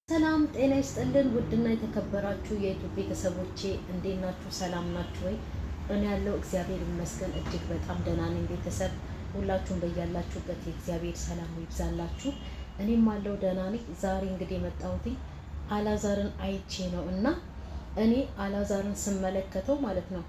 ሰላም ጤና ይስጥልን። ውድና የተከበራችሁ የዩቲዩብ ቤተሰቦቼ እንዴት ናችሁ? ሰላም ናችሁ ወይ? እኔ ያለው እግዚአብሔር ይመስገን እጅግ በጣም ደህና ነኝ። ቤተሰብ ሁላችሁም በያላችሁበት የእግዚአብሔር ሰላም ይብዛላችሁ። እኔም አለው ደህና ነኝ። ዛሬ እንግዲህ የመጣሁት አላዛርን አይቼ ነው እና እኔ አላዛርን ስመለከተው ማለት ነው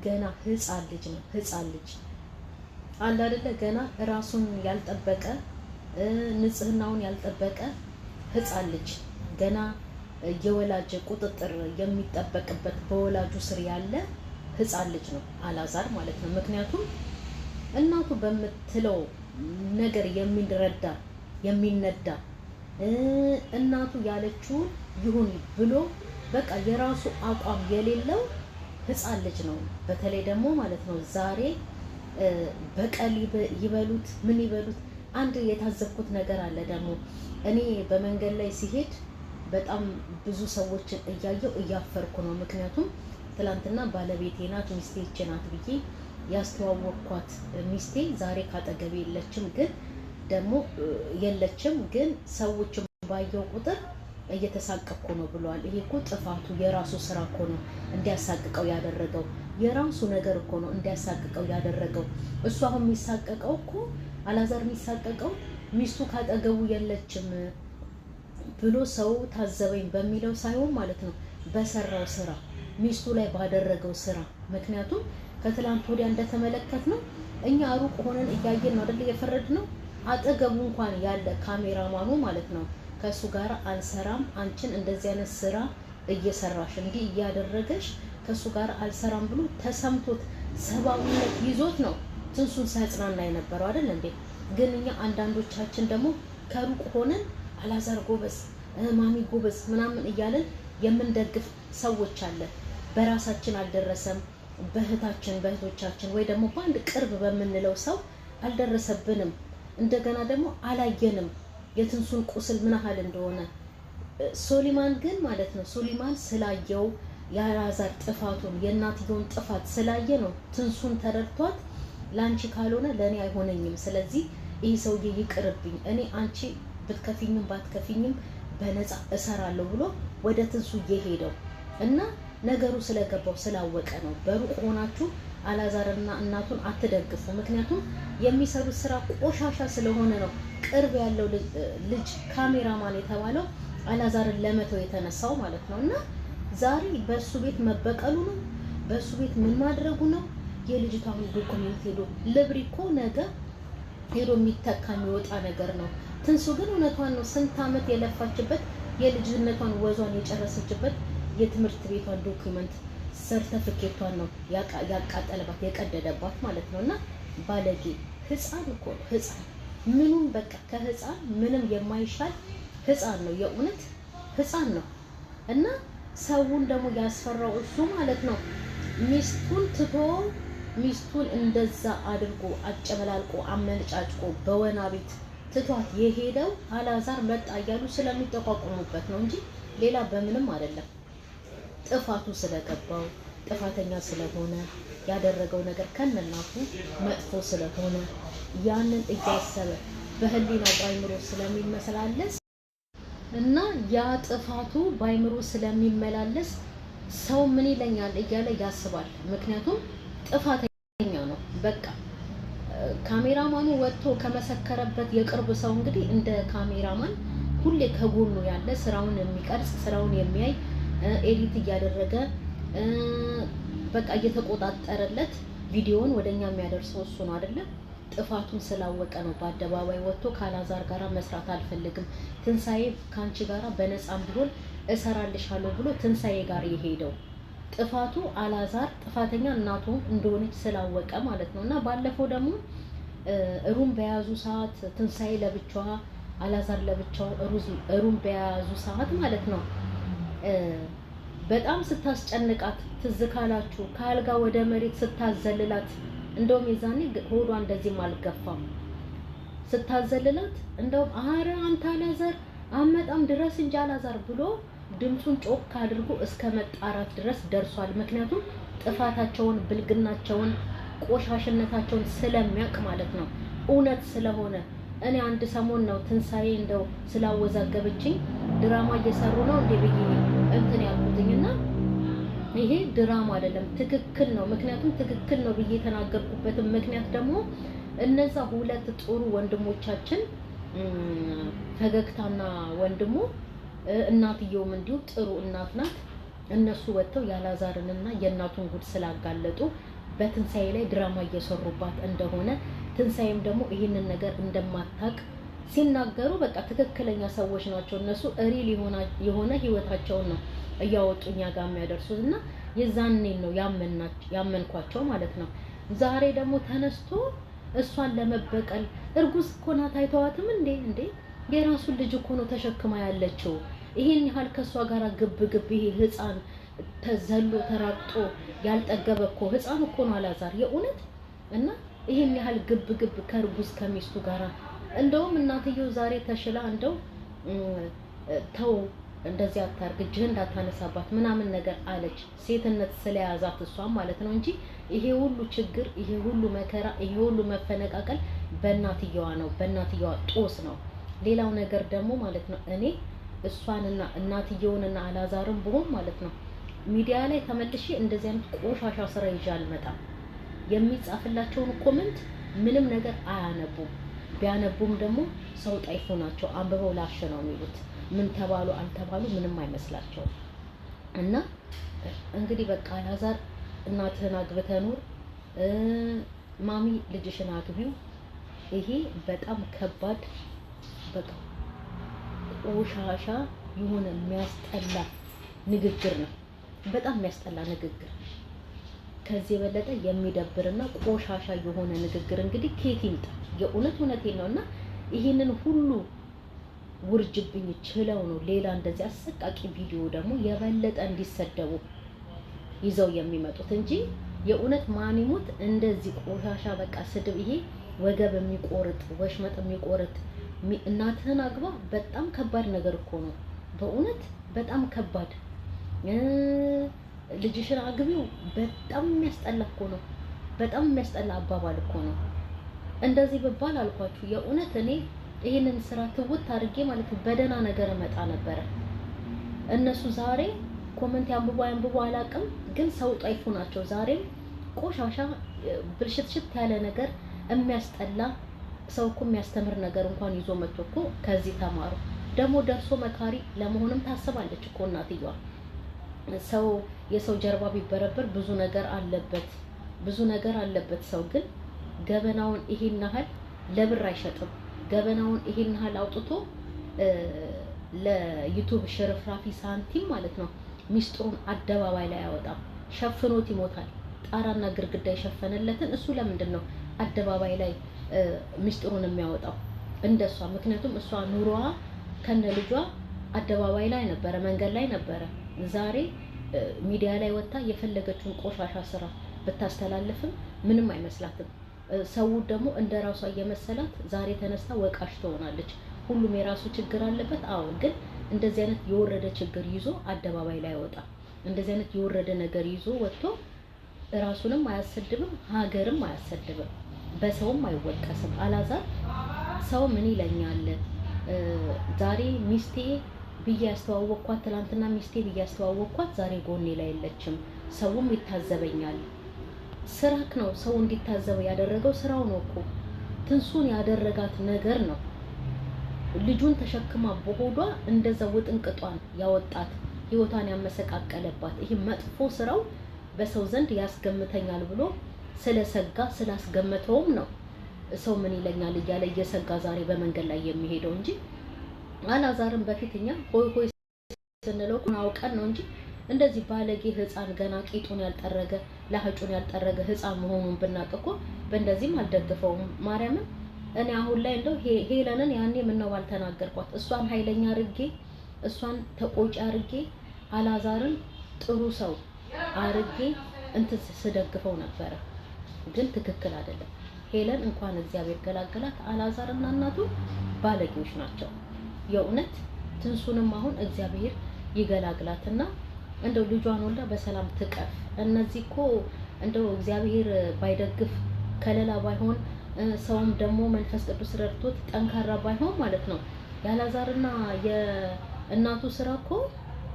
ገና ህፃን ልጅ ነው። ህፃን ልጅ አለ አይደለ? ገና ራሱን ያልጠበቀ ንጽህናውን ያልጠበቀ ህፃን ልጅ ገና የወላጅ ቁጥጥር የሚጠበቅበት በወላጁ ስር ያለ ህፃን ልጅ ነው አላዛር ማለት ነው። ምክንያቱም እናቱ በምትለው ነገር የሚረዳ የሚነዳ እናቱ ያለችውን ይሁን ብሎ በቃ የራሱ አቋም የሌለው ህፃን ልጅ ነው። በተለይ ደግሞ ማለት ነው ዛሬ በቀል ይበሉት ምን ይበሉት አንድ የታዘብኩት ነገር አለ። ደግሞ እኔ በመንገድ ላይ ሲሄድ በጣም ብዙ ሰዎችን እያየው እያፈርኩ ነው። ምክንያቱም ትላንትና ባለቤቴ ናት ሚስቴ ናት ብዬ ያስተዋወቅኳት ሚስቴ ዛሬ ካጠገቤ የለችም፣ ግን ደግሞ የለችም፣ ግን ሰዎችን ባየው ቁጥር እየተሳቀቅኩ ነው ብለዋል። ይሄ እኮ ጥፋቱ የራሱ ስራ እኮ ነው እንዲያሳቅቀው ያደረገው፣ የራሱ ነገር እኮ ነው እንዲያሳቅቀው ያደረገው። እሱ አሁን የሚሳቀቀው እኮ አላዛር የሚሳቀቀው ሚስቱ ካጠገቡ የለችም ብሎ ሰው ታዘበኝ በሚለው ሳይሆን ማለት ነው በሰራው ስራ ሚስቱ ላይ ባደረገው ስራ። ምክንያቱም ከትላንት ወዲያ እንደተመለከት ነው እኛ ሩቅ ሆነን እያየን ነው አይደል የፈረድነው። አጠገቡ እንኳን ያለ ካሜራማኑ ማለት ነው ከሱ ጋር አልሰራም፣ አንቺን እንደዚህ አይነት ስራ እየሰራሽ እንዲህ እያደረገሽ ከሱ ጋር አልሰራም ብሎ ተሰምቶት ሰብአዊነት ይዞት ነው ትንሱን ሲያጽናና የነበረው አይደል እንዴ? ግን እኛ አንዳንዶቻችን ደግሞ ከሩቅ ሆነን አላዛር ጎበዝ፣ ማሚ ጎበዝ ምናምን እያለን የምንደግፍ ሰዎች አለ። በራሳችን አልደረሰም፣ በእህቶቻችን ወይ ደግሞ በአንድ ቅርብ በምንለው ሰው አልደረሰብንም። እንደገና ደግሞ አላየንም የትንሱን ቁስል ምን ያህል እንደሆነ። ሶሊማን ግን ማለት ነው ሶሊማን ስላየው የአላዛር ጥፋቱን የእናትየውን ጥፋት ስላየ ነው ትንሱን ተረድቷት ላንቺ ካልሆነ ለኔ አይሆነኝም፣ ስለዚህ ይህ ሰውዬ ይቅርብኝ፣ እኔ አንቺ ብትከፊኝም ባትከፊኝም በነፃ እሰራለሁ ብሎ ወደ ትንሱ የሄደው እና ነገሩ ስለገባው ስላወቀ ነው። በሩቅ ሆናችሁ አላዛርና እናቱን አትደግፉ። ምክንያቱም የሚሰሩት ስራ ቆሻሻ ስለሆነ ነው። ቅርብ ያለው ልጅ ካሜራማን የተባለው አላዛርን ለመተው የተነሳው ማለት ነው። እና ዛሬ በእሱ ቤት መበቀሉ ነው፣ በእሱ ቤት ምን ማድረጉ ነው። የልጅቷን ዶክመንት ሄዶ ልብሪኮ ነገ ሄዶ የሚተካ የሚወጣ ነገር ነው። ትንሱ ግን እውነቷን ነው። ስንት ዓመት የለፋችበት የልጅነቷን ወዟን የጨረሰችበት የትምህርት ቤቷን ዶክመንት ሰርተፊኬቷን ነው ያቃጠለባት የቀደደባት ማለት ነው። እና ባለጌ ህፃን እኮ ነው ህፃን፣ ምኑም በቃ ከህፃን ምንም የማይሻል ህፃን ነው። የእውነት ህፃን ነው። እና ሰውን ደግሞ ያስፈራው እሱ ማለት ነው ሚስቱን ትቶ ሚስቱን እንደዛ አድርጎ አጨመላልቆ አመነጫጭቆ በወና ቤት ትቷት የሄደው አላዛር መጣ እያሉ ስለሚጠቋቁሙበት ነው እንጂ ሌላ በምንም አይደለም። ጥፋቱ ስለገባው ጥፋተኛ ስለሆነ ያደረገው ነገር ከነናቱ መጥፎ ስለሆነ ያንን እያሰበ በህሊናው ባይምሮ ስለሚመላለስ እና ያ ጥፋቱ ባይምሮ ስለሚመላለስ ሰው ምን ይለኛል እያለ ያስባል። ምክንያቱም ጥፋተኛ ነው። በቃ ካሜራማኑ ወጥቶ ከመሰከረበት የቅርብ ሰው እንግዲህ እንደ ካሜራማን ሁሌ ከጎኑ ያለ ስራውን የሚቀርጽ ስራውን የሚያይ ኤዲት እያደረገ በቃ እየተቆጣጠረለት ቪዲዮውን ወደኛ የሚያደርሰው እሱ ነው አይደለ? ጥፋቱን ስላወቀ ነው በአደባባይ ወጥቶ ካላዛር ጋራ መስራት አልፈልግም፣ ትንሳኤ ካንቺ ጋራ በነፃም ቢሆን እሰራልሻለሁ ብሎ ትንሳኤ ጋር የሄደው። ጥፋቱ አላዛር ጥፋተኛ እናቱ እንደሆነች ስላወቀ ማለት ነው። እና ባለፈው ደግሞ ሩም በያዙ ሰዓት ትንሳኤ ለብቻዋ አላዛር ለብቻው ሩም በያዙ ሰዓት ማለት ነው በጣም ስታስጨንቃት ትዝ ካላችሁ ከአልጋ ወደ መሬት ስታዘልላት፣ እንደውም የዛኔ ሆዷ እንደዚህም አልገፋም ስታዘልላት፣ እንደውም አረ አንተ አላዛር አመጣም ድረስ እንጂ አላዛር ብሎ ድምፁን ጮክ አድርጎ እስከ መጣራት ድረስ ደርሷል። ምክንያቱም ጥፋታቸውን፣ ብልግናቸውን፣ ቆሻሽነታቸውን ስለሚያውቅ ማለት ነው። እውነት ስለሆነ እኔ አንድ ሰሞን ነው ትንሳኤ እንደው ስላወዛገበችኝ ድራማ እየሰሩ ነው እንዴ ብዬ እንትን ያልኩትኝና ይሄ ድራማ አይደለም፣ ትክክል ነው። ምክንያቱም ትክክል ነው ብዬ የተናገርኩበትም ምክንያት ደግሞ እነዛ ሁለት ጥሩ ወንድሞቻችን ፈገግታና ወንድሙ እናትየውም እንዲሁ ጥሩ እናት ናት። እነሱ ወጥተው ያላዛርንና የእናቱን ጉድ ስላጋለጡ በትንሳኤ ላይ ድራማ እየሰሩባት እንደሆነ ትንሳኤም ደግሞ ይህንን ነገር እንደማታቅ ሲናገሩ በቃ ትክክለኛ ሰዎች ናቸው። እነሱ ሪል የሆነ ህይወታቸውን ነው እያወጡ እኛ ጋር የሚያደርሱት እና የዛኔ ነው ያመንኳቸው ማለት ነው። ዛሬ ደግሞ ተነስቶ እሷን ለመበቀል እርጉዝ እኮ ናት አይተዋትም እንዴ የራሱን ልጅ እኮ ነው ተሸክማ ያለችው። ይሄን ያህል ከሷ ጋር ግብ ይሄ ህፃን ተዘሎ ተራቅጦ ያልጠገበ እኮ ህፃን እኮ ነው አላዛር የእውነት እና ይሄን ያህል ግብ ከእርጉዝ ከሚስቱ ጋር እንደውም እናትየው ዛሬ ተሽላ እንደው ተው እንደዚህ አታርግ እጅህን እንዳታነሳባት ምናምን ነገር አለች። ሴትነት ስለያዛት እሷም ማለት ነው እንጂ ይሄ ሁሉ ችግር ይሄ ሁሉ መከራ ይሄ ሁሉ መፈነቃቀል በእናትየዋ ነው፣ በእናትየዋ ጦስ ነው። ሌላው ነገር ደግሞ ማለት ነው እኔ እሷንና እናትየውንና አላዛርን ብሆን ማለት ነው ሚዲያ ላይ ተመልሼ እንደዚህ አይነት ቆሻሻ ስራ ይዤ አልመጣም። የሚጻፍላቸውን ኮሜንት ምንም ነገር አያነቡም። ቢያነቡም ደግሞ ሰው ጠይፎ ናቸው፣ አንብበው ላሽ ነው የሚሉት። ምን ተባሉ አልተባሉ ምንም አይመስላቸውም። እና እንግዲህ በቃ አላዛር እናትህን አግብተህ ኑር፣ ማሚ ልጅሽን አግቢው። ይሄ በጣም ከባድ በቃ ቆሻሻ የሆነ የሚያስጠላ ንግግር ነው። በጣም የሚያስጠላ ንግግር፣ ከዚህ የበለጠ የሚደብርና ቆሻሻ የሆነ ንግግር እንግዲህ ከየት ይምጣ? የእውነት እውነቴን ነው። እና ይህንን ሁሉ ውርጅብኝ ችለው ነው ሌላ እንደዚህ አሰቃቂ ቪዲዮ ደግሞ የበለጠ እንዲሰደቡ ይዘው የሚመጡት እንጂ የእውነት ማን ይሙት እንደዚህ ቆሻሻ በቃ ስድብ፣ ይሄ ወገብ የሚቆርጥ ወሽመጥ የሚቆርጥ እናትህን አግባ በጣም ከባድ ነገር እኮ ነው። በእውነት በጣም ከባድ። ልጅሽን አግቢው በጣም የሚያስጠላ እኮ ነው። በጣም የሚያስጠላ አባባል እኮ ነው። እንደዚህ ብባል አልኳችሁ የእውነት እኔ ይሄንን ስራ ትውት አድርጌ ማለት ነው በደህና ነገር እመጣ ነበረ። እነሱ ዛሬ ኮሜንት ያንብቡ አላውቅም፣ ግን ሰው ጠይፉ ናቸው። ዛሬም ቆሻሻ ብልሽትሽት ያለ ነገር የሚያስጠላ ሰው እኮ የሚያስተምር ነገር እንኳን ይዞ መጥቶ እኮ ከዚህ ተማሩ። ደግሞ ደርሶ መካሪ ለመሆንም ታስባለች እኮ እናትየዋ። ሰው የሰው ጀርባ ቢበረበር ብዙ ነገር አለበት። ሰው ግን ገበናውን ይሄን ያህል ለብር አይሸጥም። ገበናውን ይሄን ያህል አውጥቶ ለዩቲዩብ ሽርፍራፊ ሳንቲም ማለት ነው ሚስጥሩን አደባባይ ላይ ያወጣም። ሸፍኖት ይሞታል። ጣራና ግርግዳ የሸፈነለትን እሱ ለምንድን ነው አደባባይ ላይ ሚስጥሩን የሚያወጣው እንደሷ? ምክንያቱም እሷ ኑሮዋ ከነ ልጇ አደባባይ ላይ ነበረ፣ መንገድ ላይ ነበረ። ዛሬ ሚዲያ ላይ ወጣ የፈለገችውን ቆሻሻ ስራ ብታስተላልፍም ምንም አይመስላትም። ሰው ደግሞ እንደራሷ እየመሰላት ዛሬ ተነስታ ወቃሽ ትሆናለች። ሁሉም የራሱ ችግር አለበት። አዎ፣ ግን እንደዚህ አይነት የወረደ ችግር ይዞ አደባባይ ላይ ወጣ እንደዚህ አይነት የወረደ ነገር ይዞ ወጥቶ ራሱንም አያሰድብም፣ ሀገርም አያሰድብም፣ በሰውም አይወቀስም። አላዛር ሰው ምን ይለኛል ዛሬ ሚስቴ ብዬ ያስተዋወቅኳት፣ ትናንትና ሚስቴ ብዬ ያስተዋወቅኳት ዛሬ ጎኔ ላይ የለችም፣ ሰውም ይታዘበኛል። ስራክ ነው ሰው እንዲታዘበው ያደረገው ስራው ነው እኮ ትንሱን ያደረጋት ነገር ነው። ልጁን ተሸክማ በሆዷ እንደዛ ውጥንቅጧን ያወጣት ህይወቷን ያመሰቃቀለባት ይሄ መጥፎ ስራው በሰው ዘንድ ያስገምተኛል ብሎ ስለሰጋ ስላስገመተውም ነው ሰው ምን ይለኛል እያለ እየሰጋ ዛሬ በመንገድ ላይ የሚሄደው እንጂ አላዛርን በፊትኛ ሆይ ስንለው አውቀን ነው እንጂ እንደዚህ ባለጌ ህፃን ገና ቂጡን ያልጠረገ ለህጩን ያልጠረገ ህፃን መሆኑን ብናውቅ እኮ በእንደዚህም አልደግፈውም። ማርያምን እኔ አሁን ላይ እንደው ሄለንን ያኔ ምነው ባልተናገርኳት፣ እሷን ኃይለኛ አርጌ እሷን ተቆጪ አርጌ አላዛርን ጥሩ ሰው አርጌ እንትን ስደግፈው ነበረ። ግን ትክክል አይደለም። ሄለን እንኳን እግዚአብሔር ገላገላት፣ አላዛርና እናቱ ባለጌዎች ናቸው የእውነት። ትንሱንም አሁን እግዚአብሔር ይገላግላትና እንደው ልጇን ወልዳ በሰላም ትቀፍ። እነዚህ እኮ እንደው እግዚአብሔር ባይደግፍ ከለላ ባይሆን ሰውም ደግሞ መንፈስ ቅዱስ ረድቶት ጠንካራ ባይሆን ማለት ነው የአላዛርና እናቱ ስራ እኮ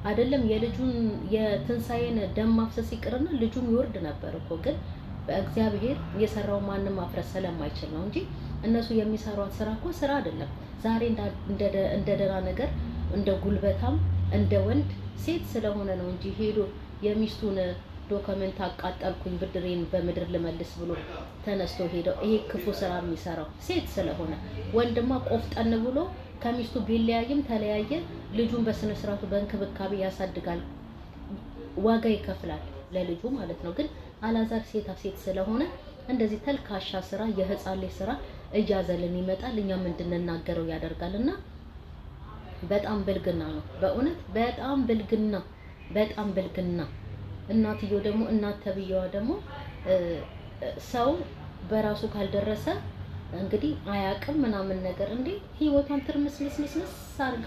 አይደለም የልጁን የትንሳኤን ደም ማፍሰስ ይቅርና ልጁም ይወርድ ነበር እኮ። ግን በእግዚአብሔር የሰራው ማንም ማፍረስ ስለማይችል ነው እንጂ እነሱ የሚሰሯት ስራ እኮ ስራ አይደለም። ዛሬ እንደ ደህና ነገር እንደ ጉልበታም እንደ ወንድ ሴት ስለሆነ ነው እንጂ ሄዶ የሚስቱን ዶክመንት አቃጠልኩኝ ብድሬን በምድር ልመልስ ብሎ ተነስቶ ሄደው ይሄ ክፉ ስራ የሚሰራው ሴት ስለሆነ፣ ወንድማ ቆፍጠን ብሎ ከሚስቱ ቢለያይም ተለያየ ልጁን በስነ ስርዓቱ በእንክብካቤ ያሳድጋል፣ ዋጋ ይከፍላል ለልጁ ማለት ነው። ግን አላዛር ሴታ ሴት ስለሆነ እንደዚህ ተልካሻ ስራ የህፃን ልጅ ስራ እያዘልን ይመጣል፣ እኛም እንድንናገረው ያደርጋልና በጣም ብልግና ነው በእውነት በጣም ብልግና፣ በጣም ብልግና። እናትየው ደግሞ እናት ተብየዋ ደግሞ ሰው በራሱ ካልደረሰ እንግዲህ አያቅም ምናምን ነገር እንዴ ህይወቷን ትርምስምስምስ አርጋ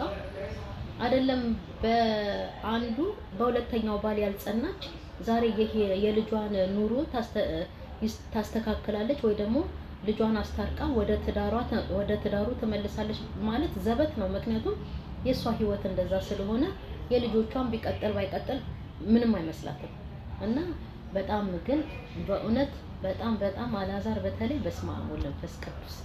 አይደለም በአንዱ በሁለተኛው ባል ያልጸናች ዛሬ የልጇን ኑሮ ታስተካክላለች ወይ ደግሞ ልጇን አስታርቃ ወደ ትዳሩ ትመልሳለች ማለት ዘበት ነው። ምክንያቱም የሷ ህይወት እንደዛ ስለሆነ የልጆቿን ቢቀጥል ባይቀጥል ምንም አይመስላትም። እና በጣም ግን በእውነት በጣም አላዛር በተለይ በስመ አብ ወወልድ ወመንፈስ ቅዱስ